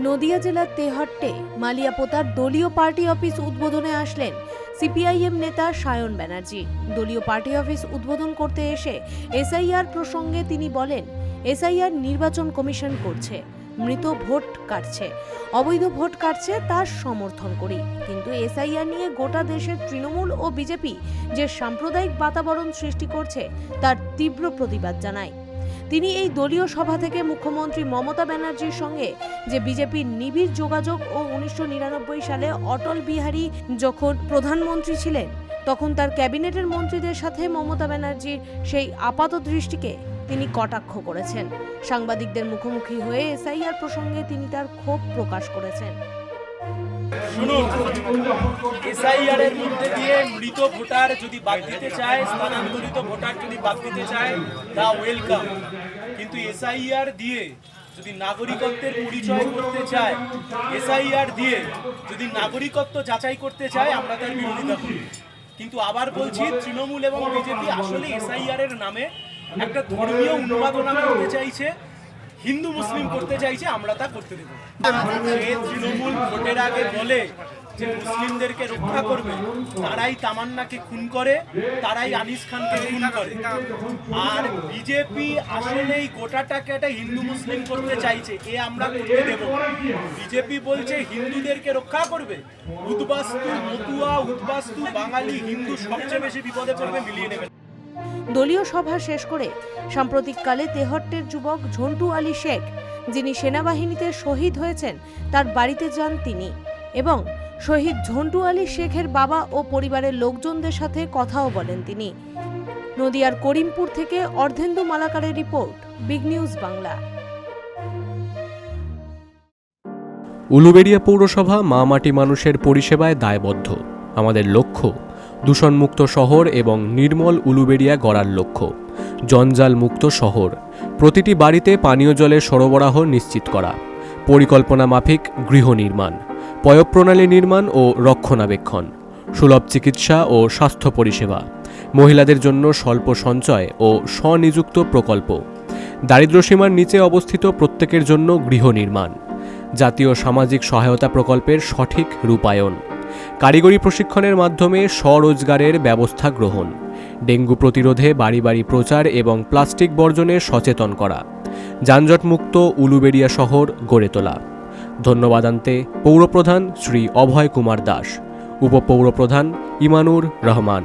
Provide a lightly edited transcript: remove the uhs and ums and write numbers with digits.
নদিয়া জেলার তেহট্টে মালিয়াপোতার দলীয় party office উদ্বোধনে আসলেন সিপিআইএম নেতা সায়ন ব্যানার্জি। দলীয় পার্টি অফিস উদ্বোধন করতে এসে এসআইআর প্রসঙ্গে তিনি বলেন, এসআইআর নির্বাচন কমিশন করছে, মৃত ভোট কাটছে, অবৈধ ভোট কাটছে, তার সমর্থন করি। কিন্তু এসআইআর নিয়ে গোটা দেশের তৃণমূল ও বিজেপি যে সাম্প্রদায়িক বাতাবরণ সৃষ্টি করছে তার তীব্র প্রতিবাদ জানায়। তিনি এই দলীয় সভা থেকে মুখ্যমন্ত্রী মমতা ব্যানার্জির সঙ্গে যে বিজেপির নিবিড় যোগাযোগ ও 1999 সালে অটল বিহারী যখন প্রধানমন্ত্রী ছিলেন তখন তার ক্যাবিনেটের মন্ত্রীদের সাথে মমতা ব্যানার্জির সেই আপাত দৃষ্টিকে তিনি কটাক্ষ করেছেন। সাংবাদিকদের মুখোমুখি হয়ে এসআইআর প্রসঙ্গে তিনি তার ক্ষোভ প্রকাশ করেছেন। শুনুন, এসআইআর এর মধ্যে দিয়ে মৃত ভোটার যদি বাদ দিতে চায়, স্থানান্তরিত ভোটার যদি বাদ দিতে চায়, তা ওয়েলকাম। কিন্তু এসআইআর দিয়ে যদি নাগরিকত্বের পরিচয় করতে চায়, এসআইআর দিয়ে যদি নাগরিকত্ব যাচাই করতে চায়, আমরা তার বিরোধিতা করি। কিন্তু আবার বলছি, তৃণমূল এবং বিজেপি আসলে এসআইআর এর নামে একটা ধর্মীয় উন্মাদনা করতে চাইছে, হিন্দু মুসলিম করতে চাইছে, আমরা তা করতে দেব। যে তৃণমূল ভোটের আগে বলে যে মুসলিমদেরকে রক্ষা করবে, তারাই তামান্নাকে খুন করে, তারাই আনিস খানকে খুন করে। আর বিজেপি আসলেই গোটাটাকে একটা হিন্দু মুসলিম করতে চাইছে, এ আমরা করতে দেব। বিজেপি বলছে হিন্দুদেরকে রক্ষা করবে, উদ্বাস্তু মতুয়া উদ্বাস্তু বাঙালি হিন্দু সবচেয়ে বেশি বিপদে পড়বে, মিলিয়ে নেবে। দলীয় সভা শেষ করে সাম্প্রতিককালে তেহট্টের যুবক ঝন্টু আলী শেখ, যিনি সেনাবাহিনীতে শহীদ হয়েছেন, তার বাড়িতে যান তিনি এবং শহীদ ঝন্টু আলী শেখের বাবা ও পরিবারের লোকজনদের সাথে কথাও বলেন তিনি। নদিয়ার করিমপুর থেকে অর্ধেন্দু মালাকারের report, big news Bangla. Uluberia পৌরসভা মা মাটি মানুষের পরিষেবায় দায়বদ্ধ। আমাদের লক্ষ্য দূষণমুক্ত শহর এবং নির্মল উলুবেড়িয়া গড়ার লক্ষ্য। জঞ্জাল মুক্ত শহর, প্রতিটি বাড়িতে পানীয় জলের সরবরাহ নিশ্চিত করা, পরিকল্পনা মাফিক গৃহ নির্মাণ, পয়ঃপ্রণালী নির্মাণ ও রক্ষণাবেক্ষণ, সুলভ চিকিৎসা ও স্বাস্থ্য পরিষেবা, মহিলাদের জন্য স্বল্প সঞ্চয় ও স্বনিযুক্ত প্রকল্প, দারিদ্র্যসীমার নিচে অবস্থিত প্রত্যেকের জন্য গৃহ নির্মাণ, জাতীয় সামাজিক সহায়তা প্রকল্পের সঠিক রূপায়ণ, কারিগরি প্রশিক্ষণের মাধ্যমে স্বরোজগারের ব্যবস্থা গ্রহণ, ডেঙ্গু প্রতিরোধে বাড়ি বাড়ি প্রচার এবং প্লাস্টিক বর্জনে সচেতন করা, যানজটমুক্ত উলুবেড়িয়া শহর গড়ে তোলা। ধন্যবাদান্তে পৌরপ্রধান শ্রী অভয় কুমার দাস, উপপৌরপ্রধান ইমানুর রহমান।